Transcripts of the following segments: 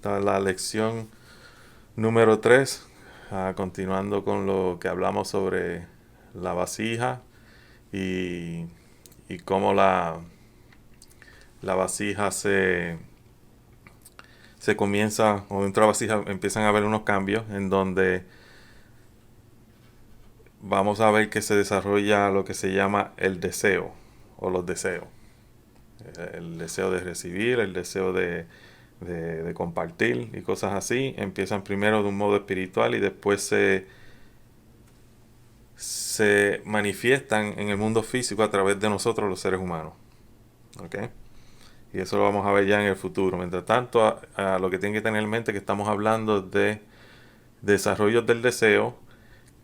Esta es la lección número 3, continuando con lo que hablamos sobre la vasija y, y cómo la vasija se comienza, o dentro de la vasija empiezan a haber unos cambios en donde vamos a ver que se desarrolla lo que se llama el deseo o los deseos. El deseo de recibir, el deseo de compartir y cosas así, empiezan primero de un modo espiritual y después se manifiestan en el mundo físico a través de nosotros los seres humanos. ¿Ok? Y eso lo vamos a ver ya en el futuro. Mientras tanto, a lo que tienen que tener en mente es que estamos hablando de desarrollos del deseo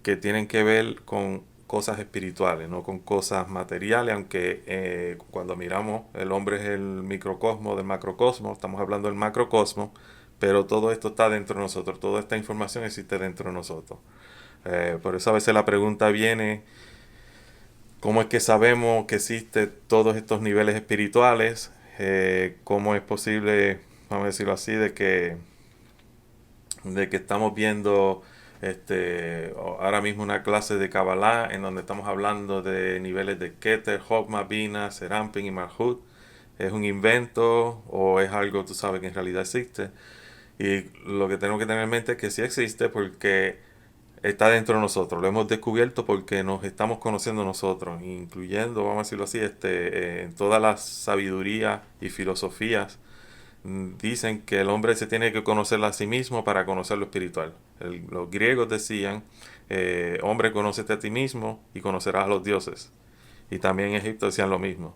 que tienen que ver con cosas espirituales, no con cosas materiales, aunque cuando miramos el hombre es el microcosmo del macrocosmo, estamos hablando del macrocosmo, pero todo esto está dentro de nosotros, toda esta información existe dentro de nosotros. Por eso a veces la pregunta viene, ¿cómo es que sabemos que existen todos estos niveles espirituales? ¿Cómo es posible, vamos a decirlo así, de que estamos viendo ahora mismo una clase de Kabbalah en donde estamos hablando de niveles de Keter, Hokmah, Bina, Serampin y Malhut? ¿Es un invento o es algo, tú sabes, que en realidad existe? Y lo que tenemos que tener en mente es que sí existe porque está dentro de nosotros. Lo hemos descubierto porque nos estamos conociendo nosotros, incluyendo, vamos a decirlo así, en todas las sabidurías y filosofías dicen que el hombre se tiene que conocer a sí mismo para conocer lo espiritual. Los griegos decían, hombre, conócete a ti mismo y conocerás a los dioses. Y también en Egipto decían lo mismo.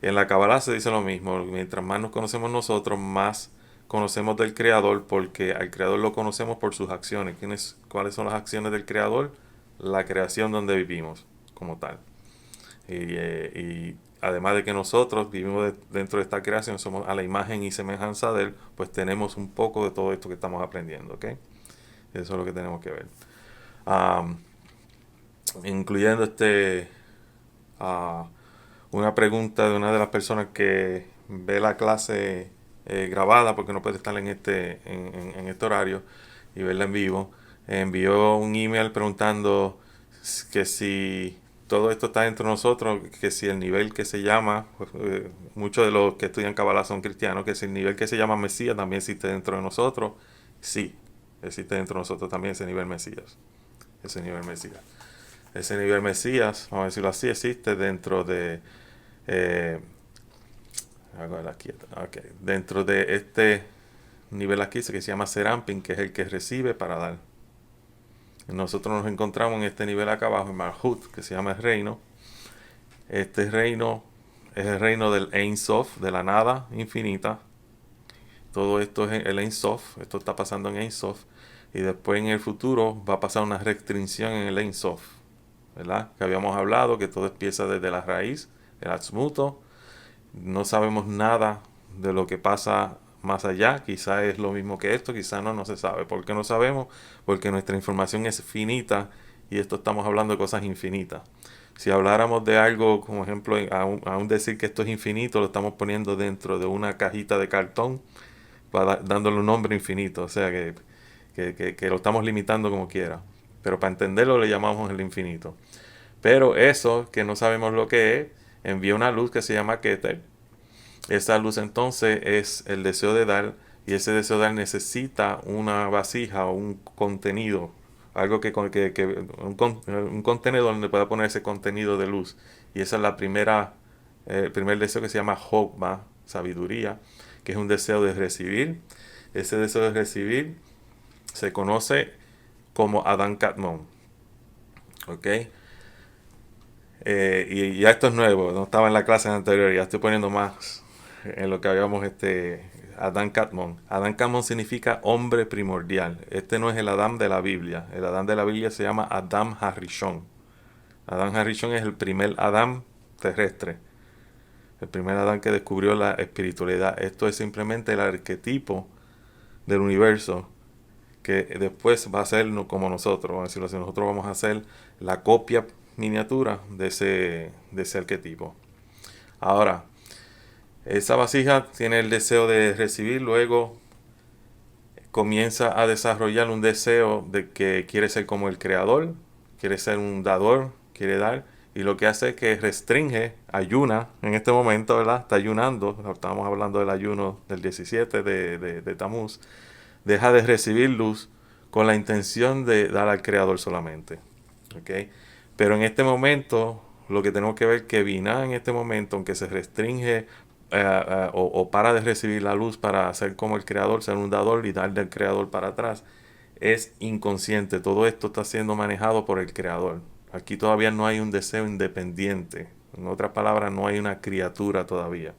En la Kabbalah se dice lo mismo. Mientras más nos conocemos nosotros, más conocemos del Creador, porque al Creador lo conocemos por sus acciones. ¿Cuáles son las acciones del Creador? La creación donde vivimos, como tal. Y además de que nosotros vivimos dentro de esta creación, somos a la imagen y semejanza de Él, pues tenemos un poco de todo esto que estamos aprendiendo, ¿ok? Eso es lo que tenemos que ver. Um, Incluyendo uh, una pregunta de una de las personas que ve la clase grabada porque no puede estar en este horario y verla en vivo. Envió un email preguntando que si todo esto está dentro de nosotros, que si el nivel que se llama, pues, muchos de los que estudian Kabbalah son cristianos, que si el nivel que se llama Mesías también existe dentro de nosotros. Sí, existe dentro de nosotros también ese nivel Mesías. Ese nivel Mesías. Ese nivel Mesías, vamos a decirlo así, existe dentro de eh, okay, dentro de este nivel aquí que se llama Serampin, que es el que recibe para dar. Nosotros nos encontramos en este nivel acá abajo, en Malhut, que se llama el reino. Este reino es el reino del Ein Sof, de la nada infinita. Todo esto es el Ein Sof, esto está pasando en Ein Sof. Y después en el futuro va a pasar una restricción en el Ein Sof, ¿verdad? Que habíamos hablado que todo empieza desde la raíz, el Atzmuto. No sabemos nada de lo que pasa más allá. Quizá es lo mismo que esto, quizá no se sabe. ¿Por qué no sabemos? Porque nuestra información es finita y esto estamos hablando de cosas infinitas. Si habláramos de algo, como ejemplo, aún decir que esto es infinito, lo estamos poniendo dentro de una cajita de cartón, dándole un nombre infinito. O sea que lo estamos limitando como quiera. Pero para entenderlo le llamamos el infinito. Pero eso, que no sabemos lo que es, envía una luz que se llama Keter. Esa luz entonces es el deseo de dar, y ese deseo de dar necesita una vasija o un contenido, algo un contenedor donde pueda poner ese contenido de luz. Y esa es el primer deseo, que se llama Hokmah, sabiduría, que es un deseo de recibir. Ese deseo de recibir se conoce como Adán Katmon. ¿Ok? Y ya esto es nuevo, no estaba en la clase anterior, ya estoy poniendo más en lo que habíamos Adán Katmon. Adán Katmon significa hombre primordial. Este no es el Adán de la Biblia. El Adán de la Biblia se llama Adam Harishon. Adán Harishon es el primer Adán terrestre. El primer Adán que descubrió la espiritualidad. Esto es simplemente el arquetipo del universo que después va a ser como nosotros. Vamos a decirlo así. Nosotros vamos a hacer la copia miniatura de ese arquetipo. Ahora, esa vasija tiene el deseo de recibir, luego comienza a desarrollar un deseo de que quiere ser como el creador, quiere ser un dador, quiere dar, y lo que hace es que restringe, ayuna en este momento, ¿verdad? Está ayunando, estábamos hablando del ayuno del 17 de Tamuz, deja de recibir luz con la intención de dar al creador solamente, ¿ok? Pero en este momento, lo que tenemos que ver que Binah en este momento, aunque se restringe o para de recibir la luz para ser como el creador, ser un dador y darle al creador para atrás, es inconsciente. Todo esto está siendo manejado por el creador. Aquí todavía no hay un deseo independiente. En otras palabras, no hay una criatura todavía.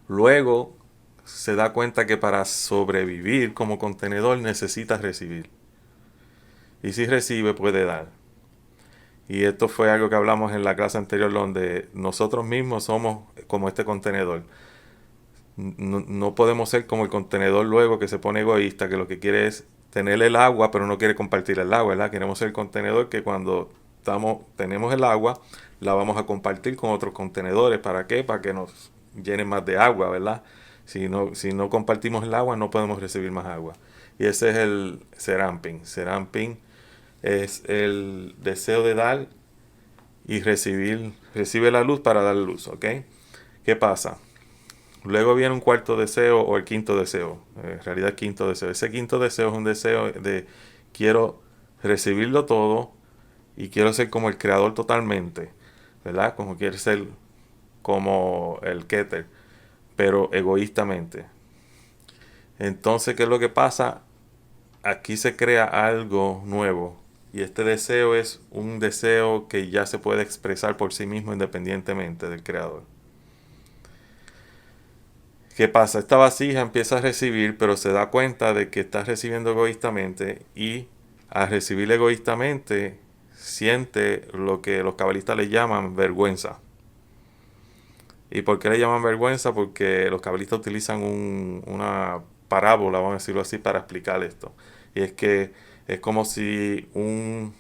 Luego se da cuenta que para sobrevivir como contenedor necesita recibir. Y si recibe, puede dar. Y esto fue algo que hablamos en la clase anterior, donde nosotros mismos somos como este contenedor. No podemos ser como el contenedor luego que se pone egoísta, que lo que quiere es tener el agua, pero no quiere compartir el agua, ¿verdad? Queremos ser el contenedor que cuando tenemos el agua, la vamos a compartir con otros contenedores. ¿Para qué? Para que nos llenen más de agua, ¿verdad? Si no compartimos el agua, no podemos recibir más agua. Y ese es el seramping. Seramping es el deseo de dar y recibe la luz para dar luz, ¿ok? ¿Qué pasa? Luego viene un cuarto deseo o el quinto deseo. En realidad, el quinto deseo. Ese quinto deseo es un deseo de quiero recibirlo todo y quiero ser como el creador totalmente, ¿verdad? Como quiere ser como el Keter, pero egoístamente. Entonces, ¿qué es lo que pasa? Aquí se crea algo nuevo. Y este deseo es un deseo que ya se puede expresar por sí mismo independientemente del creador. ¿Qué pasa? Esta vasija empieza a recibir, pero se da cuenta de que está recibiendo egoístamente y al recibir egoístamente siente lo que los cabalistas le llaman vergüenza. ¿Y por qué le llaman vergüenza? Porque los cabalistas utilizan una parábola, vamos a decirlo así, para explicar esto. Y es que es como si un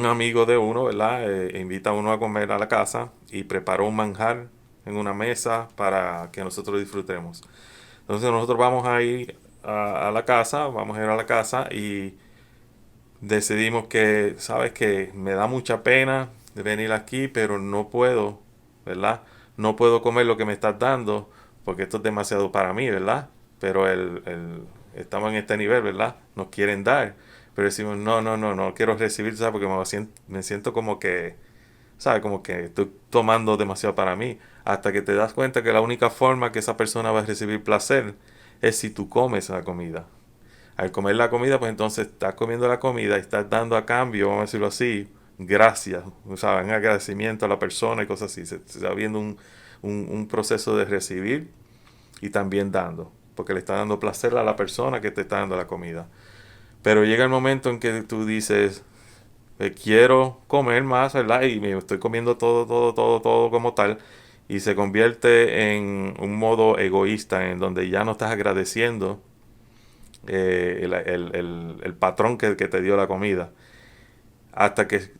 amigo de uno, ¿verdad? Invita a uno a comer a la casa y preparó un manjar en una mesa para que nosotros disfrutemos. Entonces nosotros vamos a ir a la casa, vamos a ir a la casa y decidimos que, sabes que me da mucha pena de venir aquí, pero no puedo, ¿verdad? No puedo comer lo que me estás dando porque esto es demasiado para mí, ¿verdad? Pero estamos en este nivel, ¿verdad? Nos quieren dar, pero decimos, no, no, no, no quiero recibir, ¿sabes? Porque me siento como que, ¿sabes? Como que estoy tomando demasiado para mí. Hasta que te das cuenta que la única forma que esa persona va a recibir placer es si tú comes la comida. Al comer la comida, pues entonces estás comiendo la comida y estás dando a cambio, vamos a decirlo así, gracias, o sea, un agradecimiento a la persona y cosas así. Se está viendo un proceso de recibir y también dando, porque le está dando placer a la persona que te está dando la comida. Pero llega el momento en que tú dices, quiero comer más, ¿verdad? Y me estoy comiendo todo, todo, todo, todo como tal. Y se convierte en un modo egoísta, en donde ya no estás agradeciendo el patrón que te dio la comida. Hasta que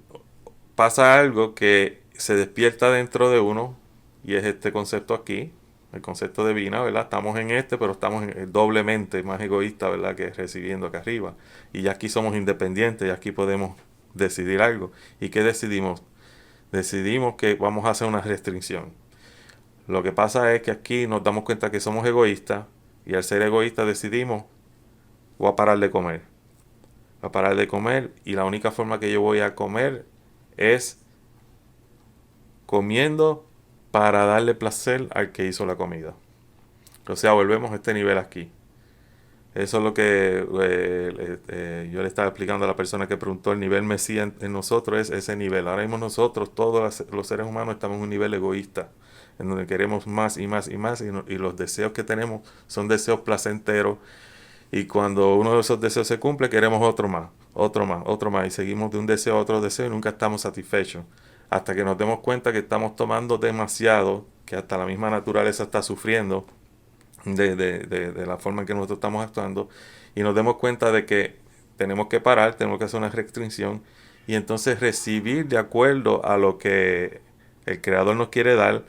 pasa algo que se despierta dentro de uno, y es este concepto aquí, el concepto de Vina, ¿verdad? Estamos en pero estamos doblemente más egoísta, ¿verdad? Que recibiendo acá arriba. Y ya aquí somos independientes, y aquí podemos decidir algo. ¿Y qué decidimos? Decidimos que vamos a hacer una restricción. Lo que pasa es que aquí nos damos cuenta que somos egoístas, y al ser egoístas decidimos, voy a parar de comer. Voy a parar de comer, y la única forma que yo voy a comer es comiendo para darle placer al que hizo la comida. O sea, volvemos a este nivel aquí. Eso es lo que yo le estaba explicando a la persona que preguntó. El nivel Mesías en nosotros es ese nivel. Ahora mismo nosotros, todos los seres humanos, estamos en un nivel egoísta, en donde queremos más y más y más, y los deseos que tenemos son deseos placenteros. Y cuando uno de esos deseos se cumple, queremos otro más, otro más, otro más. Y seguimos de un deseo a otro deseo y nunca estamos satisfechos. Hasta que nos demos cuenta que estamos tomando demasiado, que hasta la misma naturaleza está sufriendo de la forma en que nosotros estamos actuando. Y nos demos cuenta de que tenemos que parar, tenemos que hacer una restricción. Y entonces recibir de acuerdo a lo que el Creador nos quiere dar,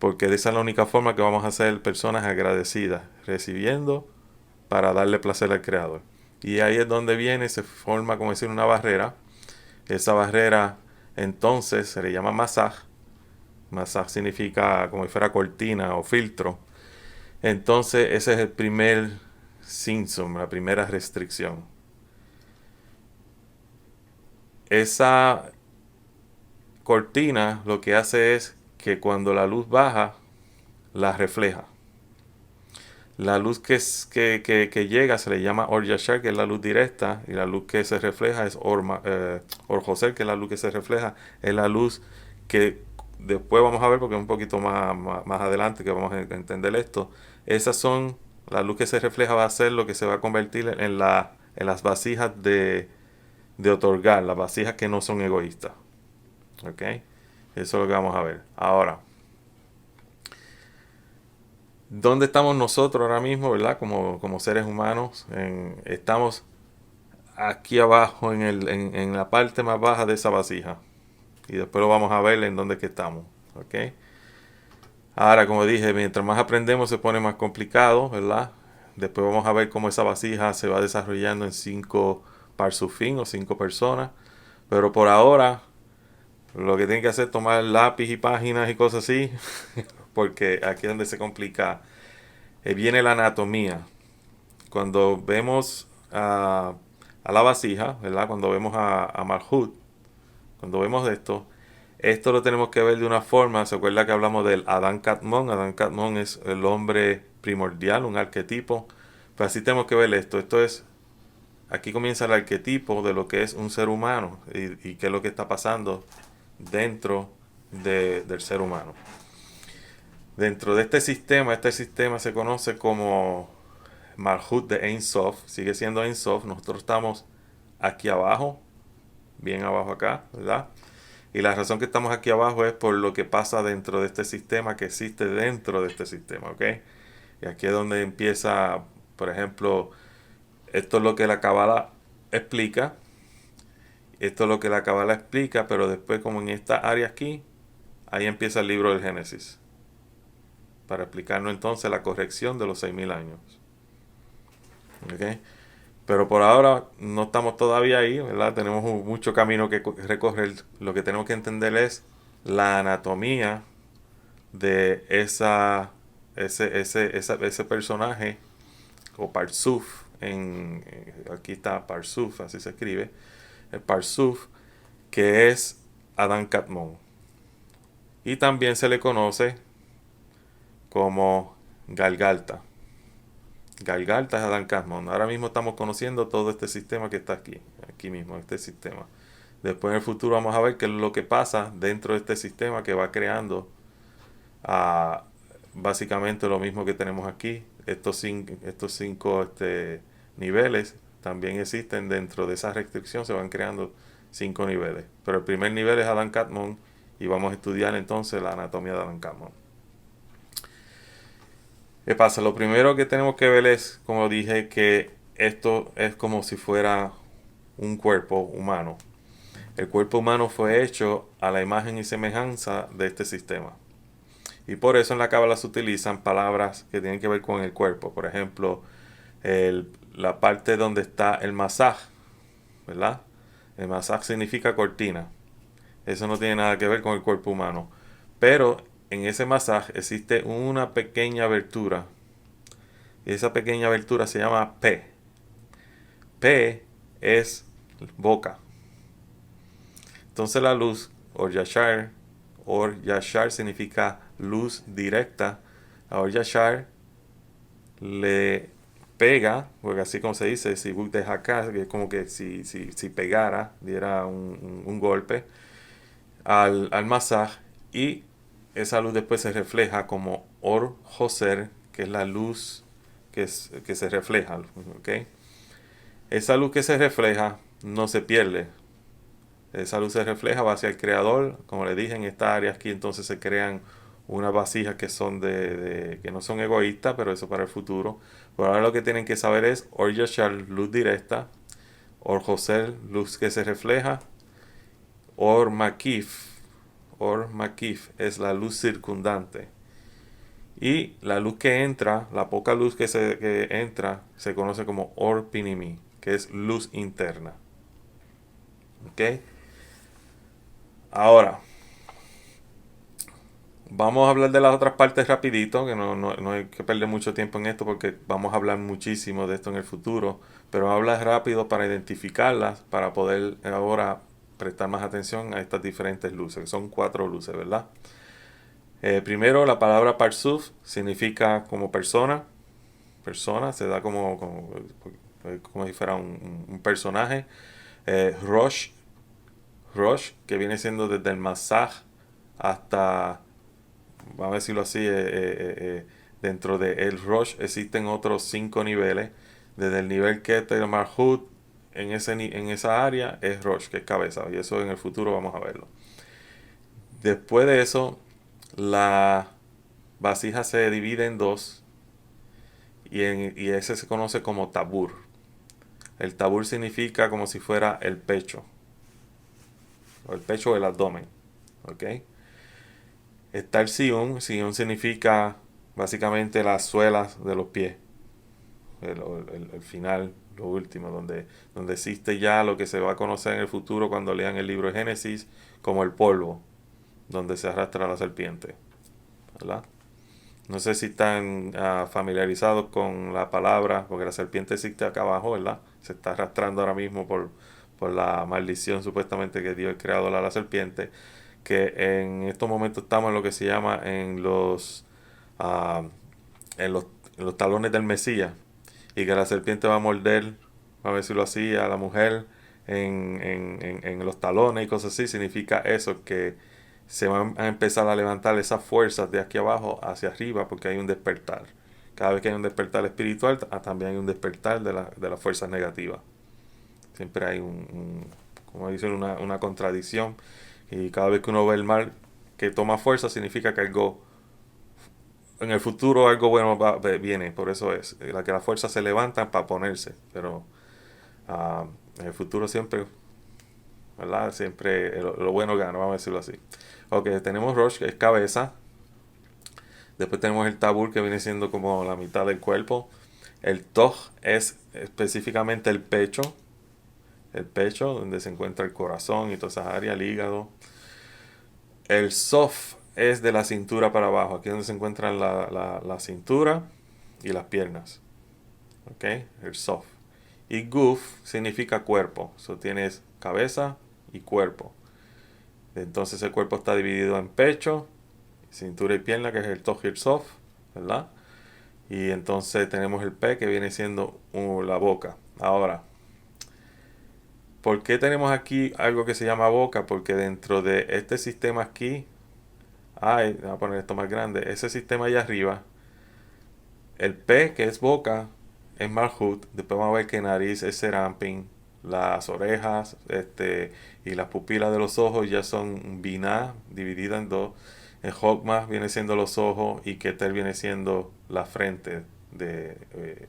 porque esa es la única forma que vamos a ser personas agradecidas, recibiendo para darle placer al Creador. Y ahí es donde viene, se forma, como decir, una barrera. Esa barrera entonces se le llama masaj. Masaj significa como si fuera cortina o filtro. Entonces ese es el primer síntoma, la primera restricción. Esa cortina lo que hace es que cuando la luz baja, la refleja. La luz que llega se le llama Or Yashar, que es la luz directa, y la luz que se refleja es Or Joser, que es la luz que se refleja, es la luz que después vamos a ver, porque es un poquito más adelante que vamos a entender esto. Esas son, la luz que se refleja va a ser lo que se va a convertir en las vasijas de otorgar, las vasijas que no son egoístas. ¿Ok? Eso es lo que vamos a ver. Ahora, ¿dónde estamos nosotros ahora mismo, verdad? Como seres humanos. Estamos aquí abajo en la parte más baja de esa vasija. Y después lo vamos a ver en dónde es que estamos. ¿Ok? Ahora, como dije, mientras más aprendemos se pone más complicado, ¿verdad? Después vamos a ver cómo esa vasija se va desarrollando en 5 parsufín o 5 personas. Pero por ahora, lo que tienen que hacer es tomar lápiz y páginas y cosas así, porque aquí es donde se complica. Viene la anatomía. Cuando vemos a la vasija, ¿verdad? Cuando vemos a Malhut, cuando vemos esto lo tenemos que ver de una forma. ¿Se acuerda que hablamos del Adán Catmón? Adán Catmón es el hombre primordial, un arquetipo. Pues así tenemos que ver esto. Aquí comienza el arquetipo de lo que es un ser humano y qué es lo que está pasando dentro del ser humano. Dentro de este sistema se conoce como Malhut de Ein Sof, sigue siendo Ein Sof. Nosotros estamos aquí abajo, bien abajo acá, ¿verdad? Y la razón que estamos aquí abajo es por lo que pasa dentro de este sistema, que existe dentro de este sistema, ¿ok? Y aquí es donde empieza, por ejemplo, esto es lo que la Kabbalah explica. Esto es lo que la Kabbalah explica, pero después, como en esta área aquí, ahí empieza el libro del Génesis, para explicarnos entonces la corrección de los 6.000 años. ¿Ok? Pero por ahora no estamos todavía ahí, ¿verdad? Tenemos mucho camino que recorrer. Lo que tenemos que entender es la anatomía de ese personaje, o Parsuf. Aquí está Parsuf, así se escribe. El Parsuf, que es Adán Catmón. Y también se le conoce como Galgalta. Galgalta es Adán Catmón. Ahora mismo estamos conociendo todo este sistema que está aquí mismo, este sistema. Después en el futuro vamos a ver qué es lo que pasa dentro de este sistema que va creando básicamente lo mismo que tenemos aquí. Estos cinco niveles también existen dentro de esa restricción, se van creando 5 niveles. Pero el primer nivel es Adán Catmón y vamos a estudiar entonces la anatomía de Adán Catmón. ¿Qué pasa? Lo primero que tenemos que ver es, como dije, que esto es como si fuera un cuerpo humano. El cuerpo humano fue hecho a la imagen y semejanza de este sistema. Y por eso en la Cábala se utilizan palabras que tienen que ver con el cuerpo. Por ejemplo, la parte donde está el masaj, ¿verdad? El masaj significa cortina. Eso no tiene nada que ver con el cuerpo humano. Pero en ese masaj existe una pequeña abertura. Y esa pequeña abertura se llama P. P es boca. Entonces la luz, Or Yashar significa luz directa. A Or Yashar le pega, porque así como se dice, si de acá, que es como que si pegara, diera un golpe al masaj, y esa luz después se refleja como Or Joser, que es la luz que se refleja, ¿ok? Esa luz que se refleja no se pierde. Esa luz se refleja, va hacia el creador. Como le dije, en esta área aquí entonces se crean unas vasijas que son que no son egoístas, pero eso para el futuro. Pero ahora lo que tienen que saber es Or Yashar, luz directa; Or Joser, luz que se refleja; Or Makif es la luz circundante. Y la luz que entra, la poca luz que entra, se conoce como orpinimi, que es luz interna. ¿Ok? Ahora, vamos a hablar de las otras partes rapidito, que no hay que perder mucho tiempo en esto porque vamos a hablar muchísimo de esto en el futuro, pero habla rápido para identificarlas, para poder ahora prestar más atención a estas diferentes luces, que son 4 luces, ¿verdad? Primero, la palabra parsuf significa como persona, se da como si fuera un personaje. Rosh, que viene siendo desde el masaj hasta, vamos a decirlo así, dentro de el Rosh existen otros 5 niveles. Desde el nivel Keter Marhut, en esa área es Rosh, que es cabeza, y eso en el futuro vamos a verlo. Después de eso, la vasija se divide en dos y ese se conoce como tabur. El tabur significa como si fuera el pecho, o el pecho o el abdomen. ¿Ok? Está el Sion. Sion significa básicamente las suelas de los pies. El final, lo último, donde existe ya lo que se va a conocer en el futuro cuando lean el libro de Génesis como el polvo, donde se arrastra la serpiente. ¿Verdad? No sé si están familiarizados con la palabra, porque la serpiente existe acá abajo, ¿verdad? Se está arrastrando ahora mismo por la maldición supuestamente que Dios ha creado a la serpiente, que en estos momentos estamos en lo que se llama ah, en los, en los talones del Mesías, y que la serpiente va a morder, a decirlo así, a la mujer en los talones y cosas así. Significa eso, que se van a empezar a levantar esas fuerzas de aquí abajo hacia arriba porque hay un despertar. Cada vez que hay un despertar espiritual, también hay un despertar de las fuerzas negativas. Siempre hay como dicen, una contradicción. Y cada vez que uno ve el mal que toma fuerza, significa que algo, en el futuro algo bueno viene. Por eso es, que las fuerzas se levantan para ponerse. Pero en el futuro siempre, ¿verdad? Siempre lo bueno gana, vamos a decirlo así. Ok, tenemos Rosh, que es cabeza. Después tenemos el Tabur, que viene siendo como la mitad del cuerpo. El Toj es específicamente el pecho. El pecho, donde se encuentra el corazón y todas esas áreas, el hígado. El Sof es de la cintura para abajo. Aquí es donde se encuentran la cintura y las piernas. ¿Ok? El Sof. Y Guf significa cuerpo. So tienes cabeza y cuerpo. Entonces el cuerpo está dividido en pecho, cintura y pierna, que es el Toj y el Sof, ¿verdad? Y entonces tenemos el P, que viene siendo la boca. Ahora, ¿por qué tenemos aquí algo que se llama boca? Porque dentro de este sistema aquí, voy a poner esto más grande, ese sistema allá arriba, el P, que es boca, es Malhut. Después vamos a ver que nariz es Serampin, las orejas y las pupilas de los ojos ya son Binah, dividida en dos. El Hokmah viene siendo los ojos y Keter viene siendo la frente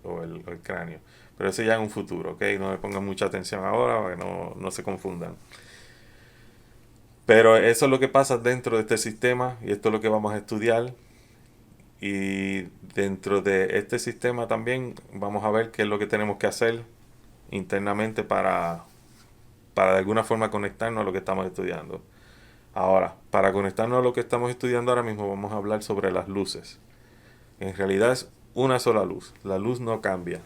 o el cráneo. Pero eso ya en un futuro, ¿ok? No me pongan mucha atención ahora para que no se confundan. Pero eso es lo que pasa dentro de este sistema y esto es lo que vamos a estudiar. Y dentro de este sistema también vamos a ver qué es lo que tenemos que hacer internamente para de alguna forma conectarnos a lo que estamos estudiando. Ahora, para conectarnos a lo que estamos estudiando ahora mismo vamos a hablar sobre las luces. En realidad es una sola luz. La luz no cambia.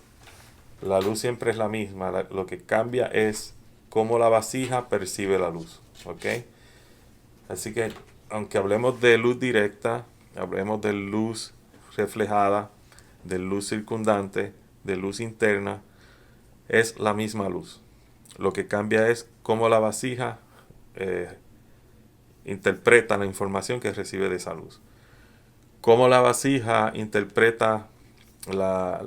La luz siempre es la misma. Lo que cambia es cómo la vasija percibe la luz. ¿Ok? Así que, aunque hablemos de luz directa, hablemos de luz reflejada, de luz circundante, de luz interna, es la misma luz. Lo que cambia es cómo la vasija eh, interpreta la información que recibe de esa luz. Cómo la vasija interpreta la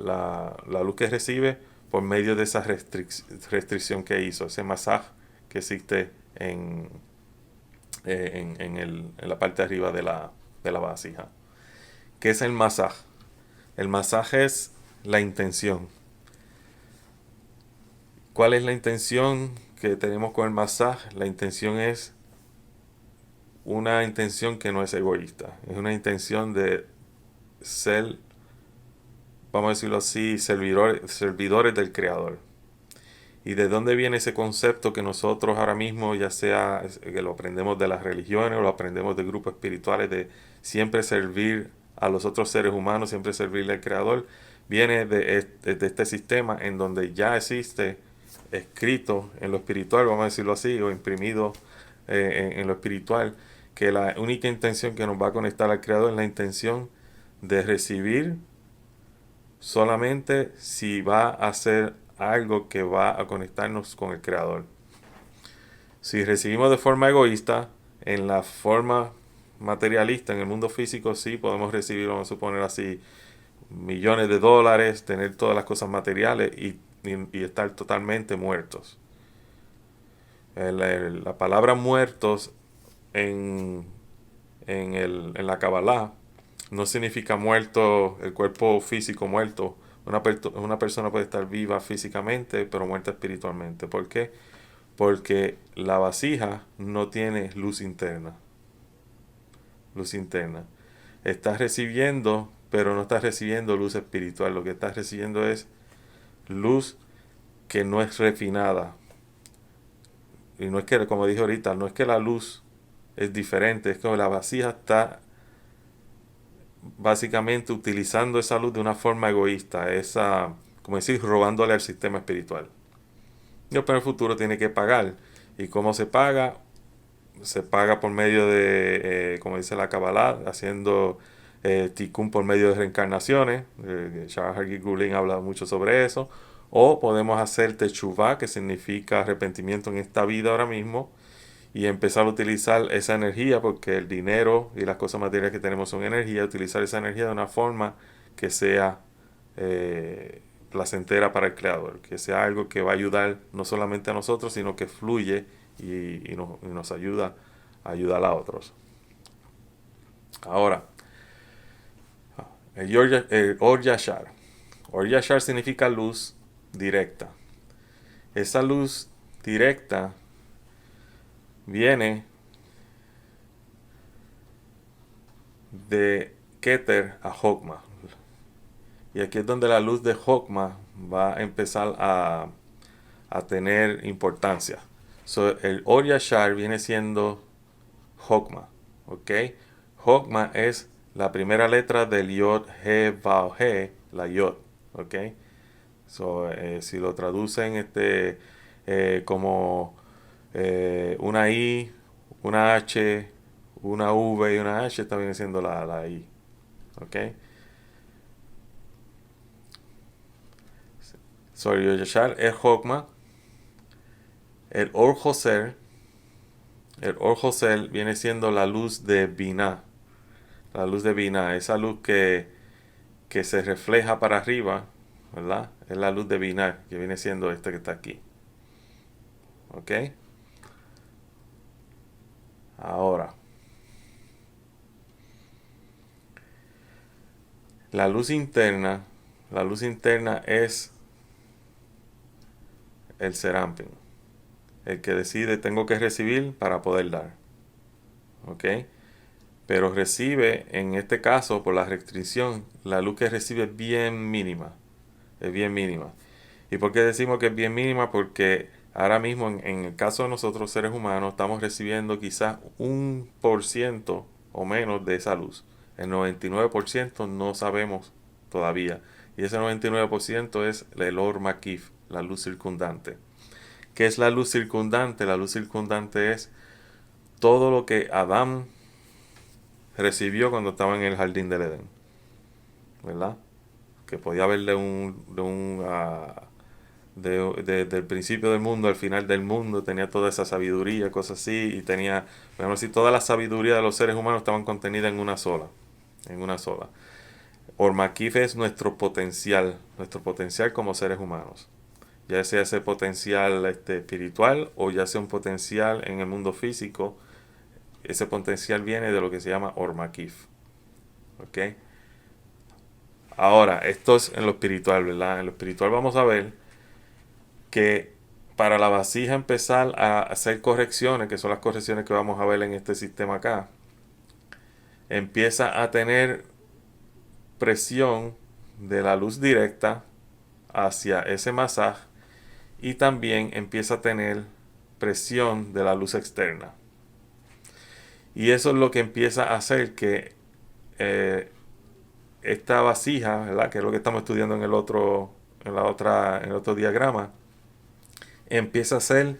luz que recibe por medio de esa restricción que hizo, ese masaje que existe en la parte de arriba de la vasija. ¿Qué es el masaje? El masaje es la intención. ¿Cuál es la intención que tenemos con el masaje? La intención es una intención que no es egoísta. Es una intención de ser, vamos a decirlo así, servidores del Creador. ¿Y de dónde viene ese concepto que nosotros ahora mismo, ya sea que lo aprendemos de las religiones o lo aprendemos de grupos espirituales, de siempre servir a los otros seres humanos, siempre servirle al Creador? Viene de este sistema en donde ya existe escrito en lo espiritual, vamos a decirlo así, o imprimido en lo espiritual, que la única intención que nos va a conectar al Creador es la intención de recibir solamente si va a ser algo que va a conectarnos con el Creador. Si recibimos de forma egoísta, en la forma materialista, en el mundo físico, sí podemos recibir, vamos a suponer así, millones de dólares, tener todas las cosas materiales y estar totalmente muertos. La palabra muertos en, en la Kabbalah no significa muerto, el cuerpo físico muerto. Una persona puede estar viva físicamente, pero muerta espiritualmente. ¿Por qué? Porque la vasija no tiene luz interna. Luz interna. Estás recibiendo, pero no estás recibiendo luz espiritual. Lo que estás recibiendo es luz que no es refinada. Y no es que, como dije ahorita, no es que la luz es diferente, es que la vasija está básicamente utilizando esa luz de una forma egoísta, esa, como decir, robándole al sistema espiritual. Y después en el futuro tiene que pagar. ¿Y cómo se paga? Se paga por medio de, como dice la Kabbalah, haciendo tikkun por medio de reencarnaciones. Shara Hargi Gulin habla mucho sobre eso. O podemos hacer techuvá, que significa arrepentimiento en esta vida ahora mismo, y empezar a utilizar esa energía, porque el dinero y las cosas materiales que tenemos son energía, utilizar esa energía de una forma que sea placentera para el Creador, que sea algo que va a ayudar no solamente a nosotros, sino que fluye y nos ayuda a ayudar a otros. Ahora, el Or Yashar. Or Yashar significa luz directa. Esa luz directa viene de Keter a Hokma. Y aquí es donde la luz de Hokma va a empezar a tener importancia. So, el Or Yashar viene siendo Hokma. ¿Ok? Hokma es la primera letra del Yod He Vav He, la Yod. ¿Ok? So, si lo traducen como una I, una H, una V y una H, está viene siendo la I. ¿Ok? So, el Yashar es Hokma. El Or Hoser, viene siendo la luz de Binah. La luz de Binah, esa luz que se refleja para arriba, ¿verdad? Es la luz de Binah, que viene siendo este que está aquí. ¿Ok? Ahora, la luz interna es el Serampin, el que decide tengo que recibir para poder dar. ¿Ok? Pero recibe, en este caso, por la restricción, la luz que recibe es bien mínima. Es bien mínima. ¿Y por qué decimos que es bien mínima? Porque ahora mismo, en el caso de nosotros seres humanos, estamos recibiendo quizás 1% o menos de esa luz. El 99% no sabemos todavía. Y ese 99% es el Or Makif, la luz circundante. ¿Qué es la luz circundante? La luz circundante es todo lo que Adán recibió cuando estaba en el jardín del Edén, ¿verdad? Que podía haber del principio del mundo al final del mundo, tenía toda esa sabiduría, cosas así, y tenía, bueno, así, toda la sabiduría de los seres humanos estaban contenidas en una sola. Ormakif es nuestro potencial como seres humanos, ya sea ese potencial espiritual o ya sea un potencial en el mundo físico. Ese potencial viene de lo que se llama Ormakif. ¿Ok? Ahora, esto es en lo espiritual, ¿verdad? En lo espiritual vamos a ver que para la vasija empezar a hacer correcciones, que son las correcciones que vamos a ver en este sistema acá, empieza a tener presión de la luz directa hacia ese masaje y también empieza a tener presión de la luz externa. Y eso es lo que empieza a hacer que esta vasija, ¿verdad? Que es lo que estamos estudiando en el otro, en el otro diagrama, empieza a hacer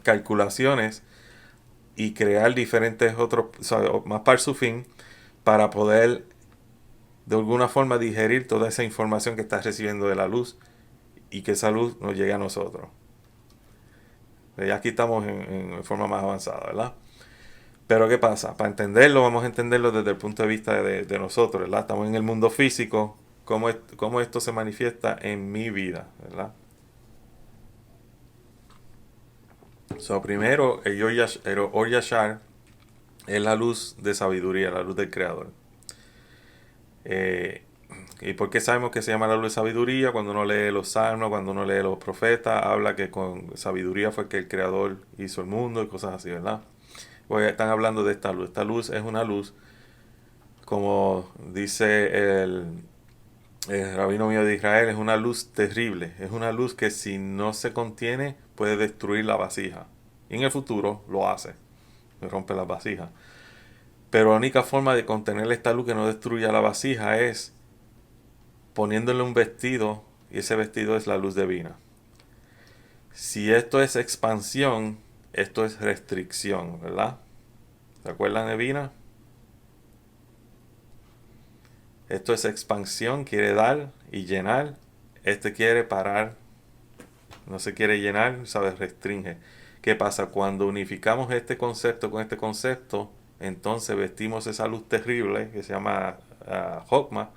calculaciones y crear diferentes otros, o sea, más para su fin, para poder de alguna forma digerir toda esa información que está recibiendo de la luz y que esa luz nos llegue a nosotros. Ya aquí estamos en forma más avanzada, ¿verdad? Pero ¿qué pasa? Para entenderlo, vamos a entenderlo desde el punto de vista de nosotros, ¿verdad? Estamos en el mundo físico, cómo esto se manifiesta en mi vida, ¿verdad? So, primero, el Or Yashar es la luz de sabiduría, la luz del Creador. ¿Y por qué sabemos que se llama la luz de sabiduría? Cuando uno lee los salmos, cuando uno lee los profetas, habla que con sabiduría fue que el Creador hizo el mundo y cosas así, ¿verdad? Pues están hablando de esta luz. Esta luz es una luz, como dice el rabino mío de Israel, es una luz terrible. Es una luz que si no se contiene puede destruir la vasija. Y en el futuro lo hace, rompe las vasijas. Pero la única forma de contener esta luz que no destruya la vasija es poniéndole un vestido, y ese vestido es la luz divina. Si esto es expansión, esto es restricción, ¿verdad? ¿Se acuerdan de Vina? Esto es expansión, quiere dar y llenar. Este quiere parar, no se quiere llenar, ¿sabes? Restringe. ¿Qué pasa? Cuando unificamos este concepto con este concepto, entonces vestimos esa luz terrible que se llama Hokmah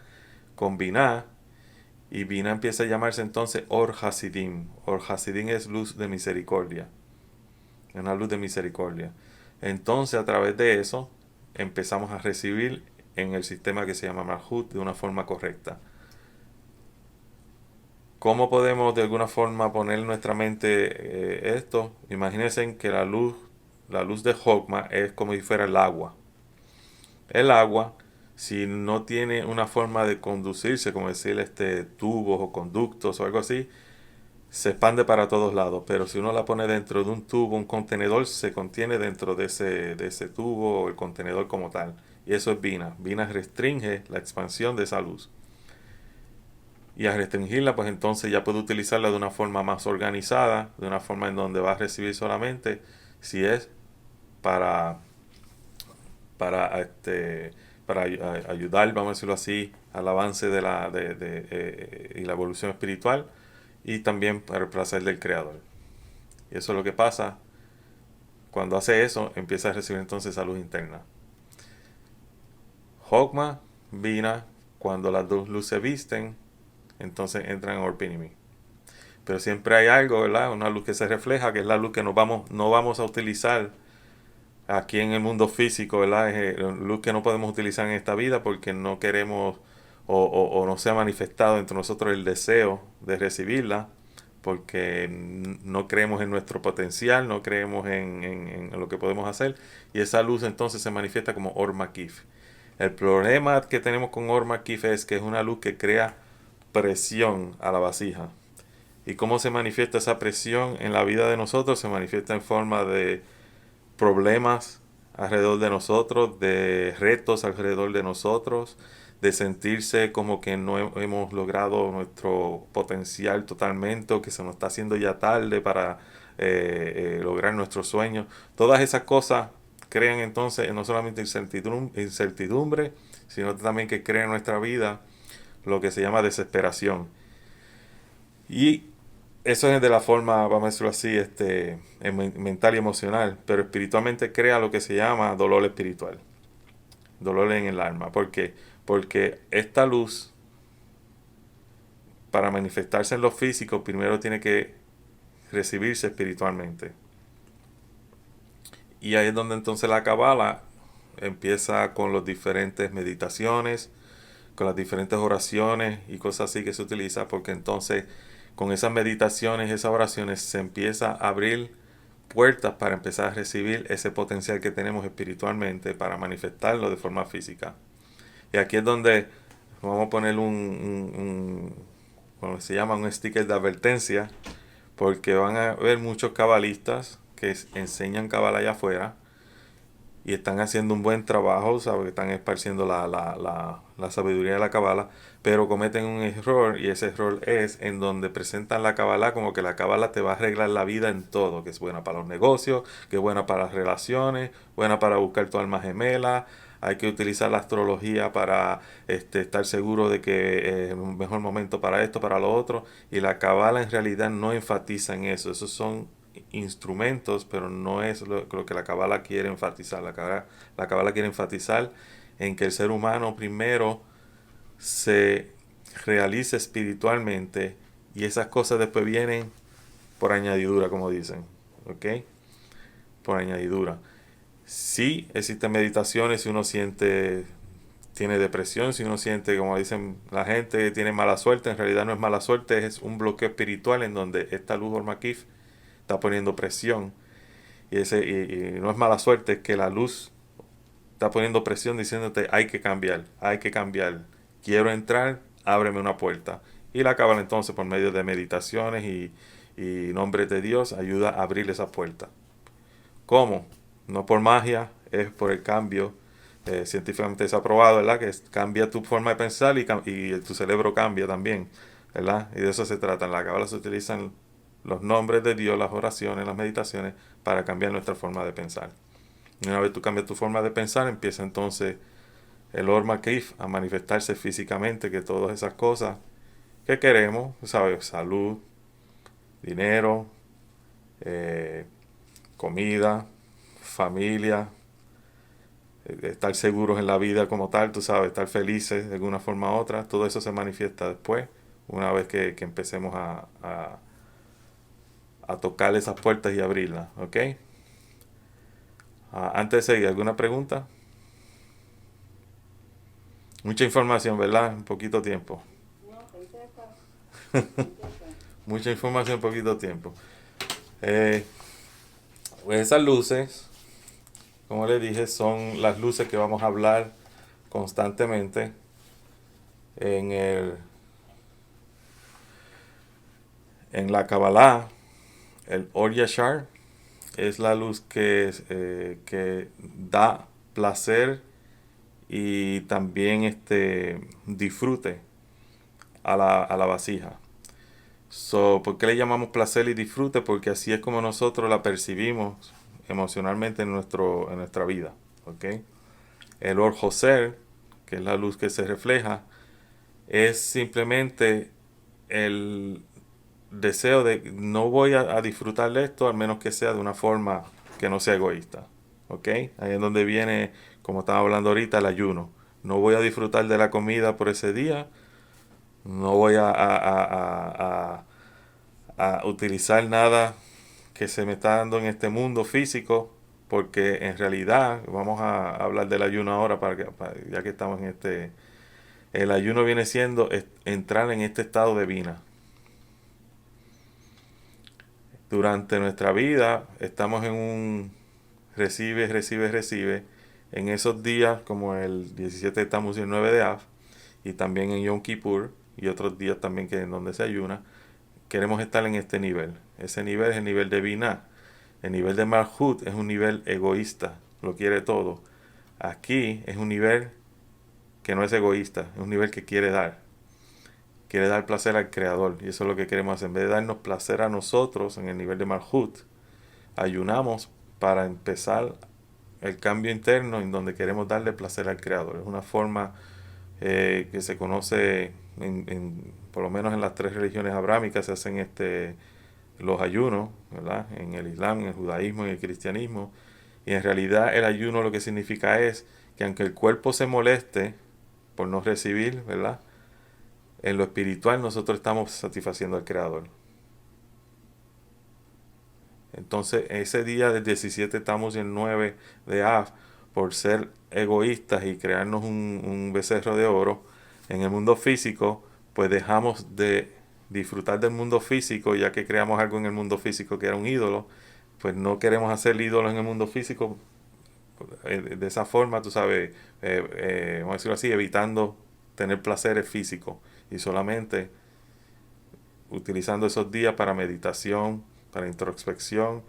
con Binah, y Binah empieza a llamarse entonces Or Hasidim. Or Hasidim es luz de misericordia. Es una luz de misericordia. Entonces, a través de eso, empezamos a recibir en el sistema que se llama Malhut de una forma correcta. ¿Cómo podemos de alguna forma poner en nuestra mente esto? Imagínense que la luz de Hokmah es como si fuera el agua. El agua, si no tiene una forma de conducirse, como decir tubos o conductos o algo así, se expande para todos lados. Pero si uno la pone dentro de un tubo, un contenedor, se contiene dentro de ese tubo o el contenedor como tal. Y eso es Binah. Binah restringe la expansión de esa luz. Y al restringirla, pues entonces ya puede utilizarla de una forma más organizada, de una forma en donde va a recibir solamente si es para para para ayudar, vamos a decirlo así, al avance de y la evolución espiritual, y también para el placer del Creador. Y eso es lo que pasa cuando hace eso, empieza a recibir entonces esa luz interna. Hokmah, Binah, cuando las dos luces se visten, entonces entran en Orpinimi. Pero siempre hay algo, ¿verdad? Una luz que se refleja, que es la luz que no vamos a utilizar aquí en el mundo físico, ¿verdad? Es luz que no podemos utilizar en esta vida porque no queremos o no se ha manifestado entre nosotros el deseo de recibirla, porque no creemos en nuestro potencial, no creemos en lo que podemos hacer, y esa luz entonces se manifiesta como Or Makif. El problema que tenemos con Or Makif es que es una luz que crea presión a la vasija. ¿Y cómo se manifiesta esa presión en la vida de nosotros? Se manifiesta en forma de problemas alrededor de nosotros, de retos alrededor de nosotros, de sentirse como que no hemos logrado nuestro potencial totalmente, o que se nos está haciendo ya tarde para lograr nuestros sueños. Todas esas cosas crean entonces no solamente incertidumbre, sino también que crean en nuestra vida lo que se llama desesperación. Y eso es de la forma, vamos a decirlo así, mental y emocional, pero espiritualmente crea lo que se llama dolor espiritual, dolor en el alma. ¿Por qué? Porque esta luz, para manifestarse en lo físico, primero tiene que recibirse espiritualmente. Y ahí es donde entonces la Kabbalah empieza con las diferentes meditaciones, con las diferentes oraciones y cosas así que se utiliza, porque entonces con esas meditaciones, esas oraciones, se empieza a abrir puertas para empezar a recibir ese potencial que tenemos espiritualmente para manifestarlo de forma física. Y aquí es donde vamos a poner bueno, se llama un sticker de advertencia, porque van a haber muchos cabalistas que enseñan cabala allá afuera y están haciendo un buen trabajo, ¿sabes? Están esparciendo la sabiduría de la cabala, pero cometen un error, y ese error es en donde presentan la cabala como que la cabala te va a arreglar la vida en todo, que es buena para los negocios, que es buena para las relaciones, buena para buscar tu alma gemela. Hay que utilizar la astrología para estar seguro de que es un mejor momento para esto, para lo otro. Y la cabala en realidad no enfatiza en eso. Esos son instrumentos, pero no es lo que la cabala quiere enfatizar. La cabala quiere enfatizar en que el ser humano primero se realice espiritualmente, y esas cosas después vienen por añadidura, como dicen. ¿Ok? Por añadidura. Sí, existen meditaciones si uno siente, tiene depresión, si uno siente, como dicen la gente, tiene mala suerte. En realidad no es mala suerte, es un bloqueo espiritual en donde esta luz Ormakif está poniendo presión. Y no es mala suerte, es que la luz está poniendo presión diciéndote hay que cambiar, hay que cambiar. Quiero entrar, ábreme una puerta. Y la cábala entonces, por medio de meditaciones y nombres de Dios, ayuda a abrir esa puerta. ¿Cómo? No por magia, es por el cambio. Científicamente es aprobado, ¿verdad? Que cambia tu forma de pensar y tu cerebro cambia también, ¿verdad? Y de eso se trata. En la cábala se utilizan los nombres de Dios, las oraciones, las meditaciones, para cambiar nuestra forma de pensar. Y una vez tú cambias tu forma de pensar, empieza entonces el Orma Keif a manifestarse físicamente, que todas esas cosas que queremos, ¿sabes? Salud, dinero, eh, comida, familia, estar seguros en la vida como tal, tú sabes, estar felices de alguna forma u otra, todo eso se manifiesta después, una vez que empecemos a tocar esas puertas y abrirlas, ¿ok? Antes de seguir, ¿alguna pregunta? Mucha información, ¿verdad? En poquito tiempo. Mucha información en poquito tiempo. Eh, pues esas luces, como les dije, son las luces que vamos a hablar constantemente en en la Kabbalah. El Or Yashar es la luz que da placer y también disfrute a la vasija. ¿Por qué le llamamos placer y disfrute? Porque así es como nosotros la percibimos emocionalmente en nuestra vida. ¿Ok? El Or Joser, que es la luz que se refleja, es simplemente el deseo de no voy a disfrutar de esto, al menos que sea de una forma que no sea egoísta. ¿Ok? Ahí es donde viene, como estaba hablando ahorita, el ayuno. No voy a disfrutar de la comida por ese día, no voy a utilizar nada que se me está dando en este mundo físico, porque en realidad, vamos a hablar del ayuno ahora, ya que estamos en el ayuno viene siendo entrar en este estado de vina. Durante nuestra vida estamos en un recibe. En esos días, como el 17 de Tammuz y el 9 de Av, y también en Yom Kippur, y otros días también que en donde se ayuna, queremos estar en este nivel. Ese nivel es el nivel de Binah. El nivel de Malhut es un nivel egoísta, lo quiere todo. Aquí es un nivel que no es egoísta, es un nivel que quiere dar placer al Creador, y eso es lo que queremos hacer. En vez de darnos placer a nosotros en el nivel de Malhut, ayunamos para empezar el cambio interno en donde queremos darle placer al Creador. Es una forma que se conoce, por lo menos en las tres religiones abrámicas se hacen los ayunos, ¿verdad? En el Islam, en el judaísmo y en el cristianismo. Y en realidad el ayuno lo que significa es que aunque el cuerpo se moleste por no recibir, ¿verdad? En lo espiritual nosotros estamos satisfaciendo al Creador. Entonces ese día del 17 estamos en el 9 de Av, por ser egoístas y crearnos un becerro de oro en el mundo físico, pues dejamos de disfrutar del mundo físico, ya que creamos algo en el mundo físico que era un ídolo. Pues no queremos hacer ídolos en el mundo físico de esa forma, tú sabes, vamos a decirlo así, evitando tener placeres físicos y solamente utilizando esos días para meditación, para introspección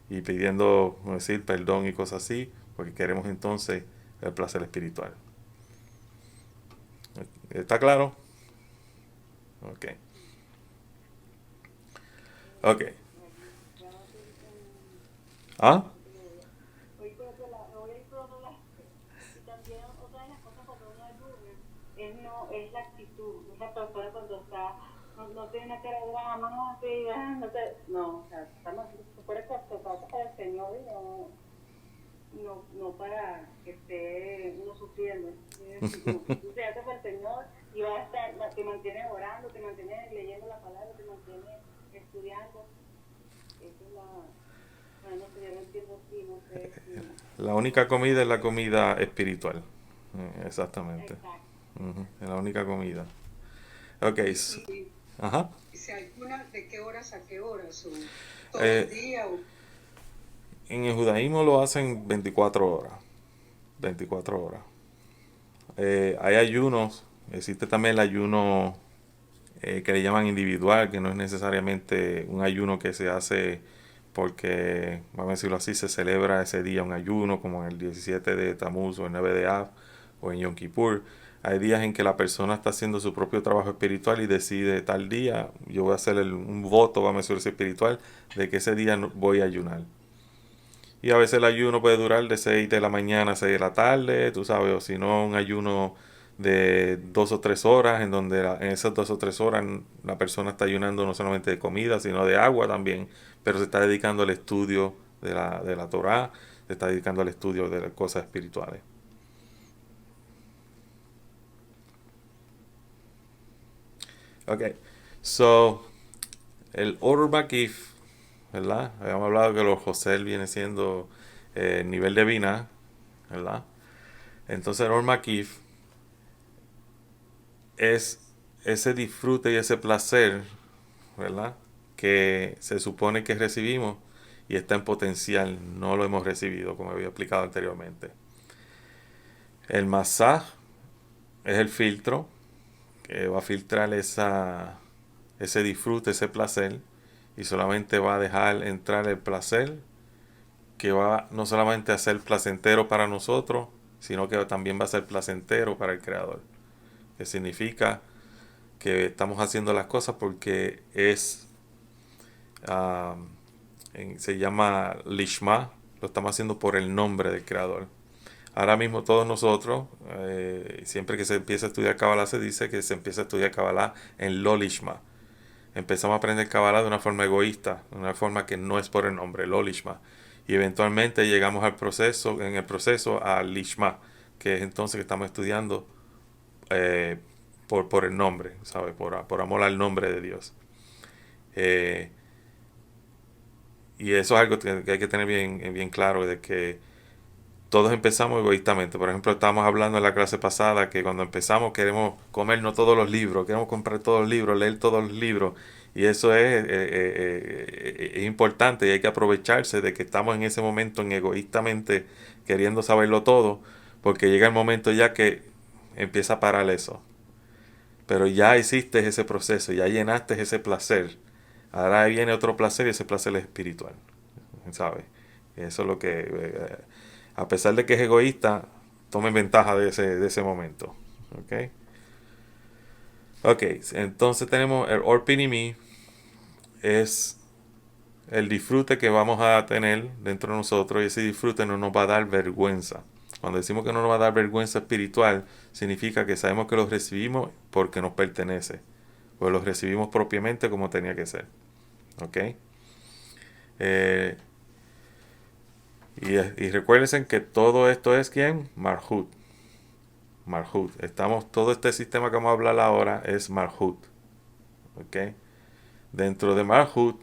y pidiendo, vamos a decir, perdón y cosas así, porque queremos entonces el placer espiritual. ¿Está claro? Ok. Ok. ¿Ah? Hoy por otro lado, voy a ir por otro lado. Y también otra de las cosas cuando uno ayuna es no es la actitud, es la persona cuando está no tiene una cara de drama, no así, no te, no, o sea, estamos supone que se trata para el Señor y no para que esté uno sufriendo. Es decir, como que tú te haces para el Señor y vas a estar, te mantienes orando, te mantienes leyendo la palabra, te mantienes estudiando. Esa es la, bueno, no sé, yo lo entiendo así, no sé si. La única comida es la comida espiritual. Exactamente. Exacto. Es la única comida. Ok. Y, Ajá. y se ayuna de qué horas a qué horas, o todo el Eh, día, o en el judaísmo lo hacen 24 horas. 24 horas. Hay ayunos. Existe también el ayuno que le llaman individual, que no es necesariamente un ayuno que se hace porque, vamos a decirlo así, se celebra ese día un ayuno, como en el 17 de Tamuz o el 9 de Av o en Yom Kippur. Hay días en que la persona está haciendo su propio trabajo espiritual y decide tal día, yo voy a hacer un voto, vamos a decirlo así, espiritual, de que ese día voy a ayunar. Y a veces el ayuno puede durar de 6 de la mañana a 6 de la tarde, tú sabes, o si no, un ayuno de 2 o 3 horas, en donde en esas 2 o 3 horas la persona está ayunando no solamente de comida, sino de agua también, pero se está dedicando al estudio de la Torá, se está dedicando al estudio de las cosas espirituales. Ok, so, el Orur Bakif, ¿verdad? Habíamos hablado que los José viene siendo el nivel de Vina, ¿verdad? Entonces el Orur Bakif es ese disfrute y ese placer, ¿verdad? Que se supone que recibimos y está en potencial, no lo hemos recibido, como había explicado anteriormente. El masaj es el filtro que va a filtrar ese disfrute, ese placer, y solamente va a dejar entrar el placer que va no solamente a ser placentero para nosotros, sino que también va a ser placentero para el creador. Que significa que estamos haciendo las cosas porque ah, se llama Lishma, lo estamos haciendo por el nombre del creador. Ahora mismo todos nosotros, siempre que se empieza a estudiar Kabbalah, se dice que se empieza a estudiar Kabbalah en Lo Lishma. Empezamos a aprender Kabbalah de una forma egoísta, de una forma que no es por el nombre, Lo Lishma. Y eventualmente llegamos en el proceso al Lishma, que es entonces que estamos estudiando eh, por el nombre, ¿sabes? Por amor al nombre de Dios. Eh, y eso es algo que hay que tener bien claro, de que todos empezamos egoístamente. Por ejemplo, estábamos hablando en la clase pasada que cuando empezamos queremos comernos todos los libros, queremos comprar todos los libros, leer todos los libros. Y eso es importante y hay que aprovecharse de que estamos en ese momento en egoístamente queriendo saberlo todo, porque llega el momento ya que empieza a parar eso. Pero ya hiciste ese proceso, ya llenaste ese placer. Ahora viene otro placer y ese placer es espiritual, ¿sabes? Eso es lo que, a pesar de que es egoísta, tomen ventaja de ese momento. ¿Ok? Ok, entonces tenemos el Orpinimi, es el disfrute que vamos a tener dentro de nosotros y ese disfrute no nos va a dar vergüenza. Cuando decimos que no nos va a dar vergüenza espiritual, significa que sabemos que los recibimos porque nos pertenece, pues los recibimos propiamente como tenía que ser. ¿Ok? Eh, y recuerden que todo esto es ¿quién? Marhut. Marhut. Todo este sistema que vamos a hablar ahora es Marhut. ¿Ok? Dentro de Marhut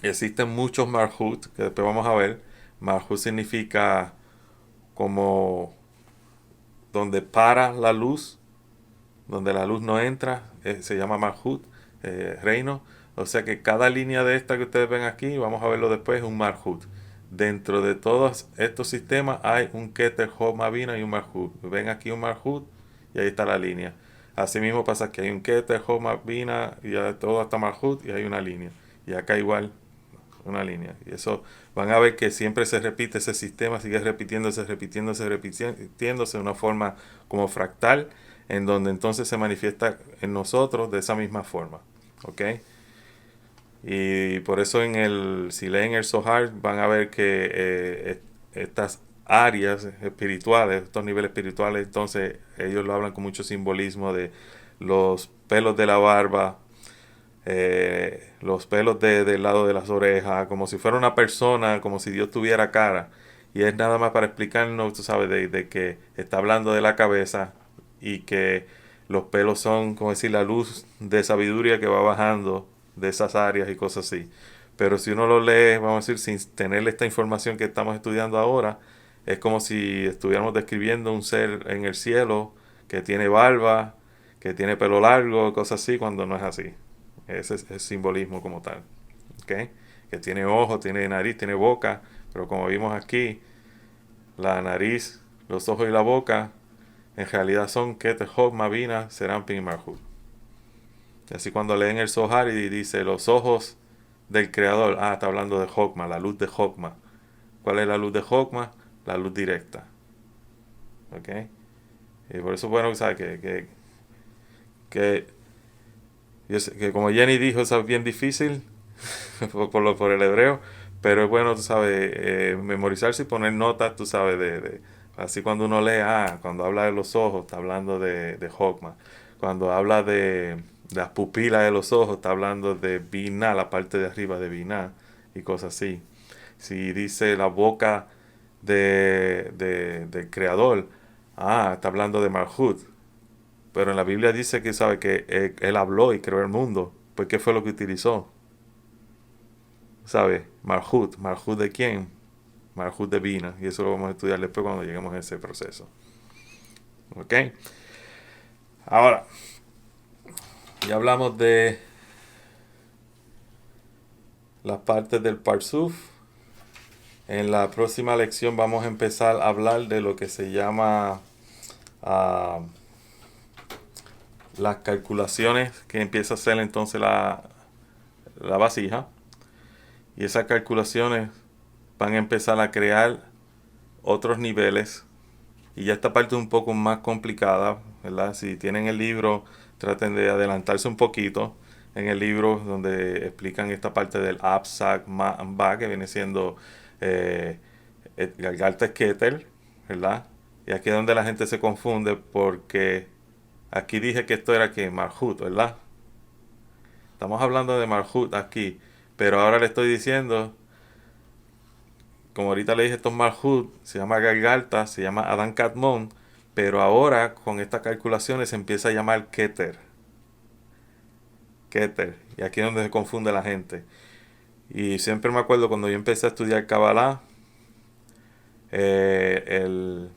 existen muchos Marhut que después vamos a ver. Marhut significa como donde para la luz, donde la luz no entra, se llama Marhut, reino. O sea que cada línea de esta que ustedes ven aquí, vamos a verlo después, es un Marhut. Dentro de todos estos sistemas hay un Keter, Hod, Mavina y un Marhut. Ven aquí un Marhut y ahí está la línea. Así mismo pasa que hay un Keter, Hogma, Bina, y ya todo hasta Malhut y hay una línea. Y acá igual una línea. Y eso van a ver que siempre se repite ese sistema, sigue repitiéndose de una forma como fractal, en donde entonces se manifiesta en nosotros de esa misma forma. ¿Ok? Y por eso si leen el Zohar van a ver que estas áreas espirituales, estos niveles espirituales, entonces ellos lo hablan con mucho simbolismo de los pelos de la barba, los pelos del lado de las orejas, como si fuera una persona, como si Dios tuviera cara. Y es nada más para explicarnos, tú sabes, de que está hablando de la cabeza y que los pelos son, como decir, la luz de sabiduría que va bajando de esas áreas y cosas así. Pero si uno lo lee, vamos a decir, sin tener esta información que estamos estudiando ahora, es como si estuviéramos describiendo un ser en el cielo que tiene barba, que tiene pelo largo, cosas así, cuando no es así. Ese es el simbolismo como tal. ¿Okay? Que tiene ojos, tiene nariz, tiene boca, pero como vimos aquí, la nariz, los ojos y la boca en realidad son Keter, Hogma, Bina, Serampin y Malhut. Así cuando leen el Zohar y dice los ojos del creador, está hablando de Hogma, la luz de Hogma. ¿Cuál es la luz de Hogma? La luz directa. ¿Ok? Y por eso, bueno, ¿sabes? Que como Jenny dijo, es bien difícil por el hebreo, pero es bueno, tú sabes, memorizarse y poner notas, tú sabes, así cuando uno lee, cuando habla de los ojos, está hablando de Hogma. Cuando habla de las pupilas de los ojos, está hablando de Binah, la parte de arriba de Binah, y cosas así. Si dice la boca del creador, está hablando de Malhut. Pero en la Biblia dice que sabe que él habló y creó el mundo. Pues ¿qué fue lo que utilizó? ¿Sabe? Malhut. ¿Malhut de quién? Malhut de Bina. Y eso lo vamos a estudiar después cuando lleguemos a ese proceso. ¿Ok? Ahora, ya hablamos de las partes del Parsuf. En la próxima lección vamos a empezar a hablar de lo que se llama las calculaciones que empieza a hacer entonces la vasija. Y esas calculaciones van a empezar a crear otros niveles. Y ya esta parte es un poco más complicada, ¿verdad? Si tienen el libro, traten de adelantarse un poquito en el libro donde explican esta parte del Absak Ba, que viene siendo Galgalta Keter, ¿verdad? Y aquí es donde la gente se confunde porque aquí dije que esto era que Malhut, ¿verdad? Estamos hablando de Malhut aquí, pero ahora le estoy diciendo, como ahorita le dije, esto es Malhut, se llama Galgalta, se llama Adán Kadmon, pero ahora con estas calculaciones se empieza a llamar Keter. Keter. Y aquí es donde se confunde la gente. Y siempre me acuerdo cuando yo empecé a estudiar Kabbalah, el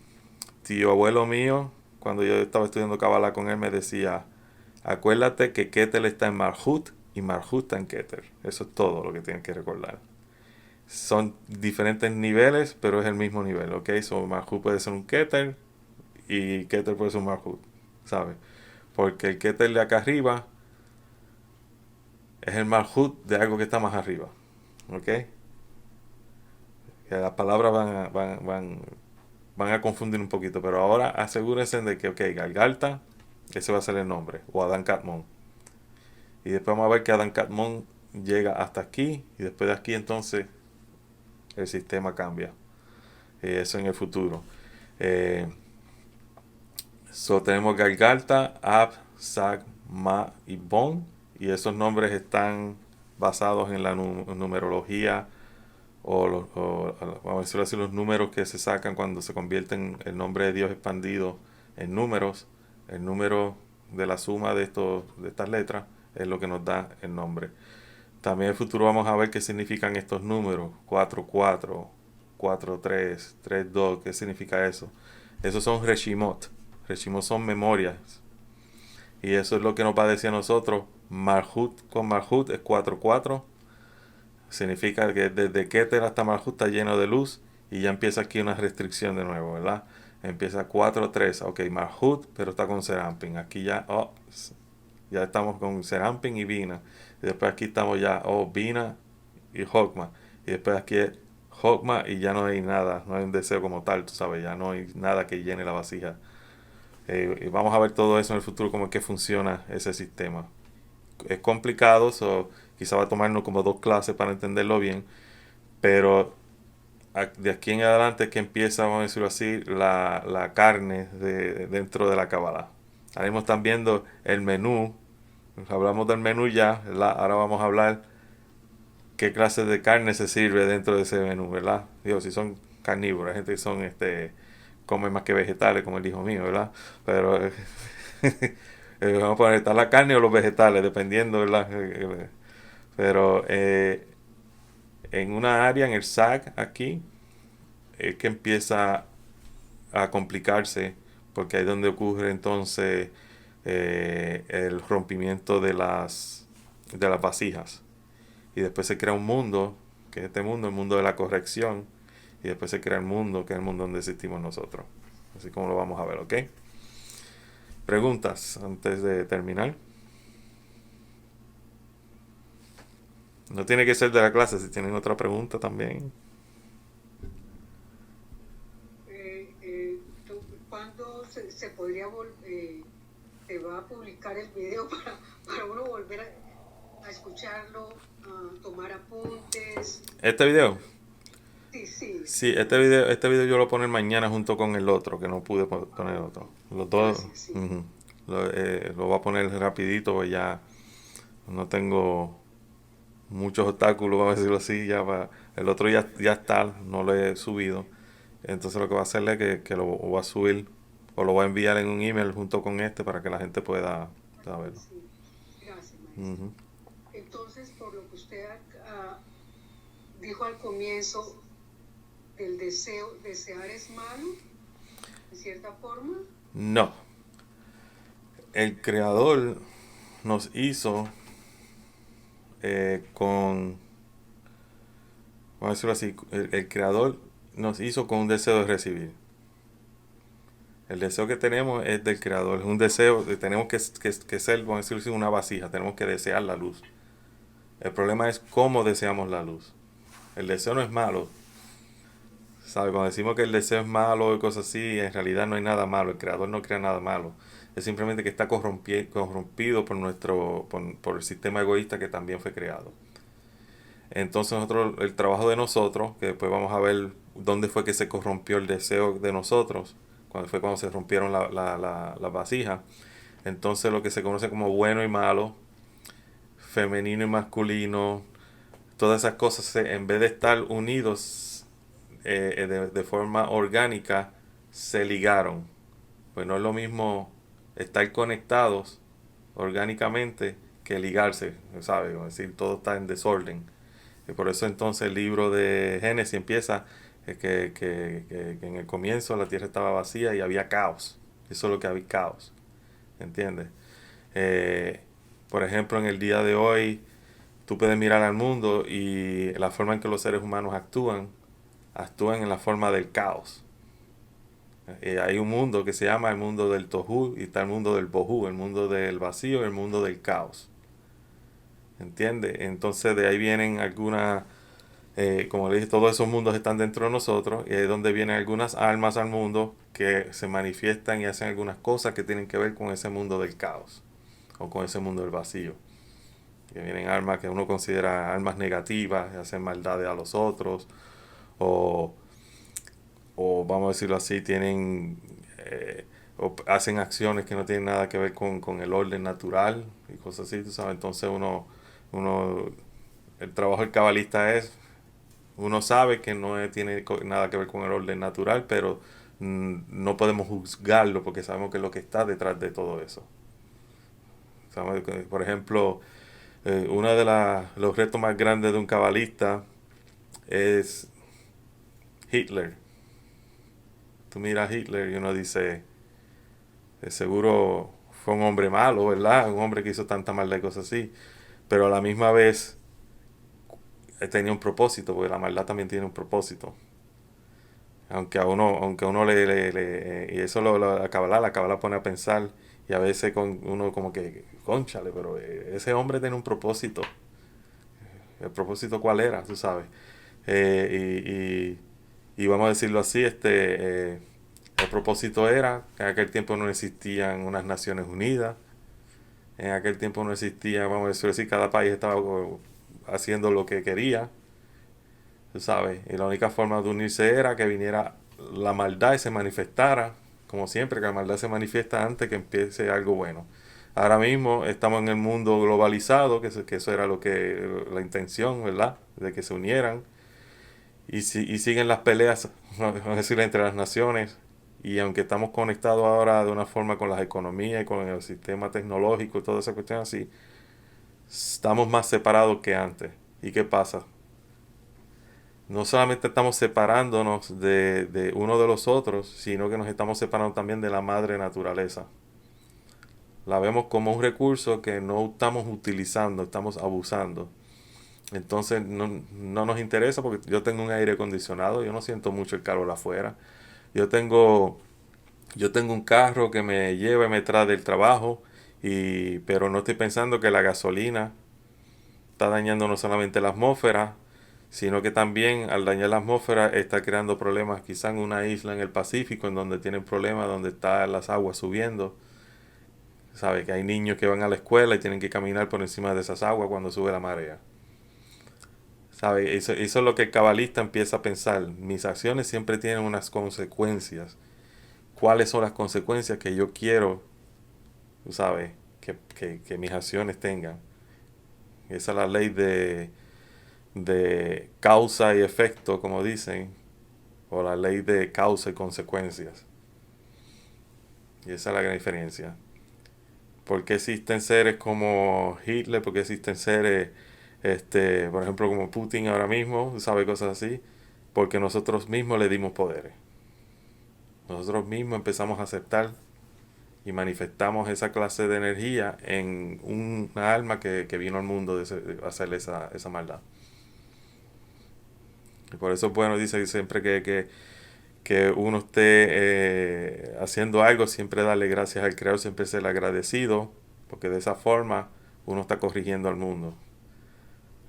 tío abuelo mío, cuando yo estaba estudiando Kabbalah con él, me decía, acuérdate que Keter está en Malhut y Malhut está en Keter. Eso es todo lo que tienen que recordar. Son diferentes niveles, pero es el mismo nivel, ¿ok? So, Malhut puede ser un Keter y Keter puede ser un Malhut, ¿sabes? Porque el Keter de acá arriba es el Malhut de algo que está más arriba, ¿ok? Que las palabras van a confundir un poquito, pero ahora asegúrense de que, ok, Galgalta, ese va a ser el nombre, o Adán Kadmon. Y después vamos a ver que Adán Kadmon llega hasta aquí, y después de aquí entonces el sistema cambia. Eso en el futuro. Tenemos Galgalta, Ab, Sag, Ma y Bon, y esos nombres están basados en la numerología vamos a decirlo así, los números que se sacan cuando se convierten el nombre de Dios expandido en números. El número de la suma de estas letras es lo que nos da el nombre. También en el futuro vamos a ver qué significan estos números: 4-4, 4-3, 3-2. ¿Qué significa eso? Esos son Reshimot. Reshimot son memorias. Y eso es lo que nos va a decir a nosotros. Malhut con Malhut es 4-4. Significa que desde Keter hasta Malhut está lleno de luz. Y ya empieza aquí una restricción de nuevo, ¿verdad? Empieza 4-3. Ok, Malhut, pero está con Serampin. Aquí ya, ya estamos con Serampin y Bina. Y después aquí estamos ya, Bina y Hokma. Y después aquí es Hokma y ya no hay nada, no hay un deseo como tal, tú sabes, ya no hay nada que llene la vasija. Y vamos a ver todo eso en el futuro, cómo es que funciona ese sistema. Es complicado, quizá va a tomarnos como 2 clases para entenderlo bien, pero de aquí en adelante es que empieza, vamos a decirlo así, la carne dentro de la Kabbalah. Ahora mismo están viendo el menú, hablamos del menú ya, ¿verdad? Ahora vamos a hablar qué clase de carne se sirve dentro de ese menú, ¿verdad? Digo, si son carnívoros, hay gente que son, comen más que vegetales, como el hijo mío, ¿verdad? Pero vamos a poner, está la carne o los vegetales, dependiendo, ¿verdad? Pero en una área, en el SAC aquí, es que empieza a complicarse, porque ahí es donde ocurre entonces el rompimiento de las vasijas. Y después se crea un mundo, que es este mundo, el mundo de la corrección, y después se crea el mundo, que es el mundo donde existimos nosotros. Así como lo vamos a ver, ¿ok? Preguntas antes de terminar. No tiene que ser de la clase, si tienen otra pregunta también. ¿Cuándo se podría se va a publicar el video para uno volver a escucharlo, a tomar apuntes? Este video. Sí, sí. Sí, este video yo lo pongo mañana junto con el otro, que no pude poner otro. Los dos. Gracias, sí. Lo voy a poner rapidito, pues ya no tengo muchos obstáculos, vamos a decirlo así. El otro ya está, no lo he subido. Entonces lo que voy a hacer es que lo voy a subir o lo voy a enviar en un email junto con este para que la gente pueda verlo. Sí. Gracias, maestro. Ujú. Entonces, por lo que usted dijo al comienzo, el desear es malo, de cierta forma. No, el creador nos hizo vamos a decirlo así, el creador nos hizo con un deseo de recibir. El deseo que tenemos es del creador, es un deseo, tenemos que ser, vamos a decirlo así, una vasija, tenemos que desear la luz. El problema es cómo deseamos la luz. El deseo no es malo, ¿sabe? Cuando decimos que el deseo es malo y cosas así, en realidad no hay nada malo, el creador no crea nada malo. Es simplemente que está corrompido por el sistema egoísta que también fue creado. Entonces el trabajo de nosotros, que después vamos a ver dónde fue que se corrompió el deseo de nosotros, cuando se rompieron las vasijas. Entonces lo que se conoce como bueno y malo, femenino y masculino, todas esas cosas, en vez de estar unidos de forma orgánica, se ligaron. Pues no es lo mismo estar conectados orgánicamente que ligarse, ¿sabes? Es decir, todo está en desorden. Y por eso entonces el libro de Génesis empieza que en el comienzo la tierra estaba vacía y había caos. Eso es lo que había, caos. ¿Entiendes? Por ejemplo, en el día de hoy, tú puedes mirar al mundo y la forma en que los seres humanos actúan en la forma del caos. Hay un mundo que se llama el mundo del tohu y está el mundo del bohu, el mundo del vacío y el mundo del caos. ¿Entiendes? Entonces de ahí vienen algunas, como le dije, todos esos mundos están dentro de nosotros y ahí es donde vienen algunas almas al mundo que se manifiestan y hacen algunas cosas que tienen que ver con ese mundo del caos o con ese mundo del vacío. Que vienen almas que uno considera almas negativas, hacen maldades a los otros o, o vamos a decirlo así, tienen o hacen acciones que no tienen nada que ver con el orden natural y cosas así, tú sabes. Entonces uno el trabajo del cabalista es, uno sabe que no tiene nada que ver con el orden natural, pero no podemos juzgarlo porque sabemos que es lo que está detrás de todo eso. ¿Sabes? Por ejemplo, uno de los retos más grandes de un cabalista es Hitler. Tú miras a Hitler y uno dice, seguro fue un hombre malo, ¿verdad? Un hombre que hizo tanta maldad y cosas así. Pero a la misma vez tenía un propósito, porque la maldad también tiene un propósito. aunque a uno y eso la Kabbalah pone a pensar, y a veces con uno como que, cónchale, pero ese hombre tiene un propósito. ¿El propósito cuál era? Tú sabes. Y vamos a decirlo así, el propósito era que en aquel tiempo no existían unas Naciones Unidas, en aquel tiempo no existía, vamos a decirlo así, cada país estaba haciendo lo que quería, tú sabes, y la única forma de unirse era que viniera la maldad y se manifestara, como siempre, que la maldad se manifiesta antes que empiece algo bueno. Ahora mismo estamos en el mundo globalizado, que eso era lo que la intención, ¿verdad? De que se unieran y siguen las peleas, vamos a decir, entre las naciones. Y aunque estamos conectados ahora de una forma con las economías y con el sistema tecnológico y toda esa cuestión así, estamos más separados que antes. ¿Y qué pasa? No solamente estamos separándonos de uno de los otros, sino que nos estamos separando también de la madre naturaleza. La vemos como un recurso que no estamos utilizando, estamos abusando. Entonces no nos interesa porque yo tengo un aire acondicionado, yo no siento mucho el calor afuera. Yo tengo, yo tengo un carro que me lleva y me trae del trabajo, pero no estoy pensando que la gasolina está dañando no solamente la atmósfera, sino que también al dañar la atmósfera está creando problemas quizá en una isla en el Pacífico en donde tienen problemas, donde están las aguas subiendo. Sabe que hay niños que van a la escuela y tienen que caminar por encima de esas aguas cuando sube la marea. ¿Sabe? Eso es lo que el cabalista empieza a pensar. Mis acciones siempre tienen unas consecuencias. ¿Cuáles son las consecuencias que yo quiero, ¿sabes? Que mis acciones tengan? Esa es la ley de causa y efecto, como dicen, o la ley de causa y consecuencias. Y esa es la gran diferencia. ¿Por qué existen seres como Hitler? ¿Por qué existen seres, por ejemplo, como Putin ahora mismo? ¿Sabe? Cosas así. Porque nosotros mismos le dimos poderes. Nosotros mismos empezamos a aceptar y manifestamos esa clase de energía en una alma que vino al mundo de hacerle esa maldad. Y por eso es bueno, dice siempre que uno esté haciendo algo, siempre darle gracias al Creador, siempre ser agradecido, porque de esa forma uno está corrigiendo al mundo.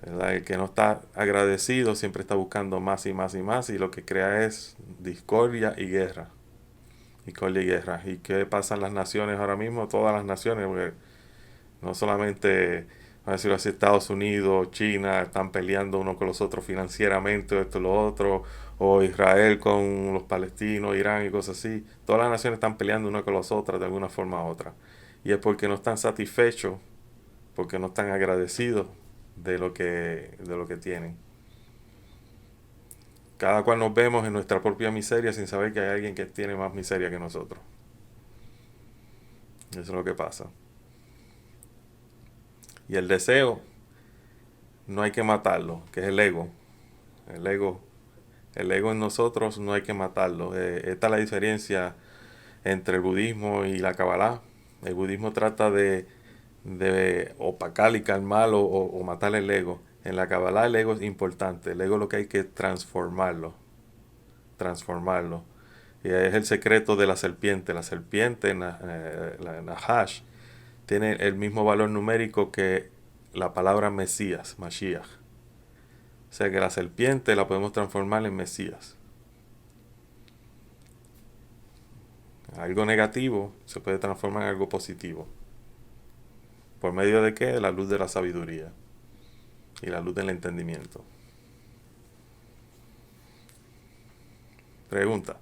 ¿Verdad? El que no está agradecido siempre está buscando más y más y más, y lo que crea es discordia y guerra. Discordia y guerra. ¿Y qué pasa en las naciones ahora mismo? Todas las naciones, porque no solamente, vamos a decirlo así, Estados Unidos, China, están peleando uno con los otros financieramente, esto y lo otro, o Israel con los palestinos, Irán y cosas así. Todas las naciones están peleando una con las otras de alguna forma u otra. Y es porque no están satisfechos, porque no están agradecidos de lo que tienen. Cada cual nos vemos en nuestra propia miseria sin saber que hay alguien que tiene más miseria que nosotros. Eso es lo que pasa. Y el deseo no hay que matarlo, que es el ego. El ego, el ego en nosotros no hay que matarlo. Esta es la diferencia entre el budismo y la Kabbalah. El budismo trata de opacar y calmar o matar el ego. En la Kabbalah el ego es importante. El ego lo que hay que transformarlo. Transformarlo. Y es el secreto de la serpiente. La serpiente, la Nahash, tiene el mismo valor numérico que la palabra Mesías, Mashiach. O sea que la serpiente la podemos transformar en Mesías. Algo negativo se puede transformar en algo positivo. ¿Por medio de qué? La luz de la sabiduría y la luz del entendimiento. Pregunta.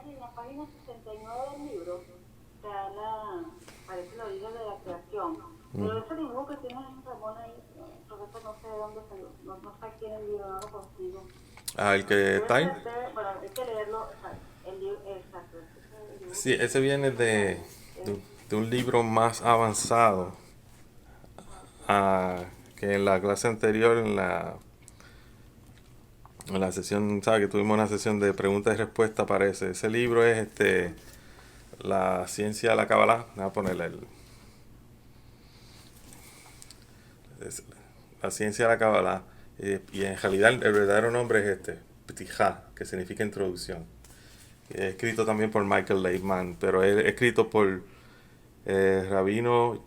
En la página 69 del libro está parece la orilla de la creación. Pero ese dibujo que tiene Ramón ahí, profesor, no sé de dónde no está aquí en el libro, no lo consigo. El que está ahí. Bueno, hay que leerlo, el libro, exacto. Sí, ese viene de un libro más avanzado que en la clase anterior, en la sesión, ¿sabes? Que tuvimos una sesión de preguntas y respuestas, parece. Ese libro es La ciencia de la Kabbalah. Voy a ponerle la ciencia de la Kabbalah. Y en realidad el verdadero nombre es Ptijá, que significa introducción. Es escrito también por Michael Leibman, pero es escrito por Rabino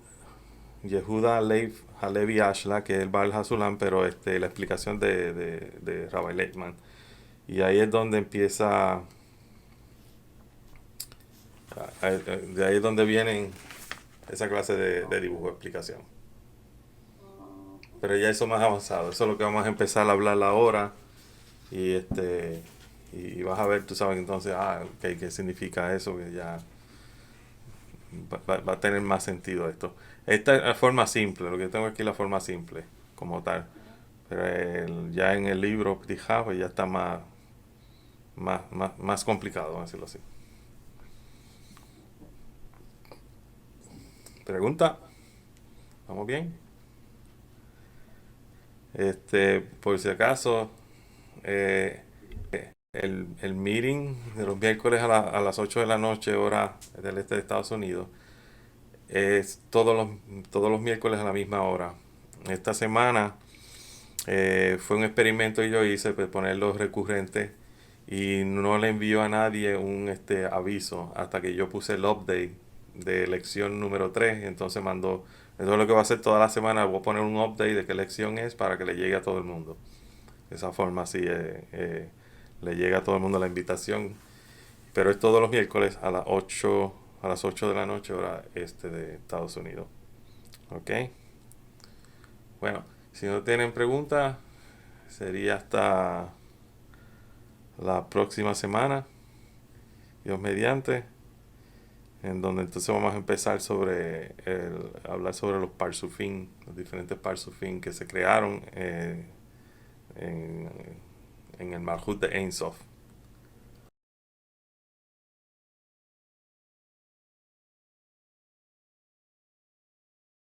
Yehuda Leib Halevi Ashla, que es el Baal Hasulam, pero la explicación de Rabbi Leibman. Y ahí es donde empieza, de ahí es donde vienen esa clase de dibujo, explicación. Pero ya eso más avanzado, eso es lo que vamos a empezar a hablar ahora. Y y vas a ver, tú sabes entonces, okay, qué significa eso, que ya va a tener más sentido esto. Esta es la forma simple, lo que tengo aquí es la forma simple, como tal. Pero ya en el libro Ptijá, pues ya está más complicado, vamos a decirlo así. Pregunta, ¿vamos bien? Por si acaso, eh, el meeting de los miércoles a las 8 de la noche, hora del este de Estados Unidos, es todos los miércoles a la misma hora. Esta semana fue un experimento que yo hice, pues, ponerlos recurrentes, y no le envió a nadie un aviso hasta que yo puse el update de lección número 3. Entonces mandó, eso es lo que va a hacer toda la semana, voy a poner un update de qué lección es para que le llegue a todo el mundo. De esa forma así le llega a todo el mundo la invitación. Pero es todos los miércoles a las 8 de la noche, hora este de Estados Unidos. ¿Ok? Bueno, si no tienen preguntas, sería hasta la próxima semana, Dios mediante, en donde entonces vamos a empezar hablar sobre los parsufim, los diferentes parsufim que se crearon en el Malhut de Ein Sof.